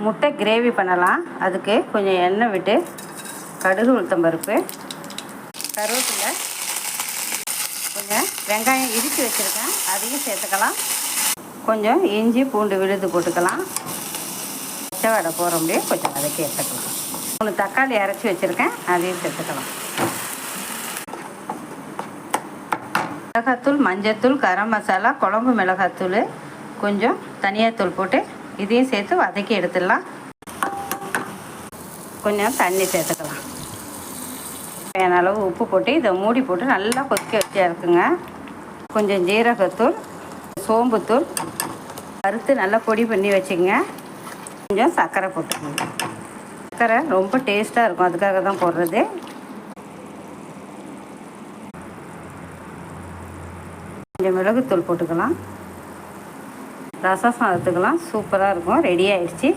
முட்டை கிரேவி பண்ணலாம். அதுக்கு கொஞ்சம் எண்ணெய் விட்டு கடுகு, உளுத்தம் பருப்பு, கருவேப்பிலை, கொஞ்சம் வெங்காயம் இடித்து வச்சுருக்கேன், அதையும் சேர்த்துக்கலாம். கொஞ்சம் இஞ்சி பூண்டு விழுது போட்டுக்கலாம். பச்சை வடை போகிற முடியே கொஞ்சம் வதக்கி எடுத்துக்கலாம். 3 தக்காளி அரைச்சி வச்சுருக்கேன், அதையும் சேர்த்துக்கலாம். மிளகாத்தூள், மஞ்சத்தூள், கரம் மசாலா, குழம்பு மிளகாத்தூள், கொஞ்சம் தனியாத்தூள் போட்டு இதையும் சேர்த்து வதக்கி எடுத்துடலாம். கொஞ்சம் தண்ணி சேர்த்துக்கலாம். தேவையான அளவு உப்பு போட்டு இதை மூடி போட்டு நல்லா கொதிக்க வச்சு இறக்குங்க. கொஞ்சம் ஜீரகத்தூள், சோம்புத்தூள் வறுத்து நல்லா பொடி பண்ணி வச்சுங்க. கொஞ்சம் சர்க்கரை போட்டுக்கோங்க. சர்க்கரை ரொம்ப டேஸ்ட்டாக இருக்கும், அதுக்காக தான் போடுறது. கொஞ்சம் மிளகுத்தூள் போட்டுக்கலாம். ரசம் சாதத்துக்கெல்லாம் சூப்பராக இருக்கும். ரெடி ஆயிடுச்சு.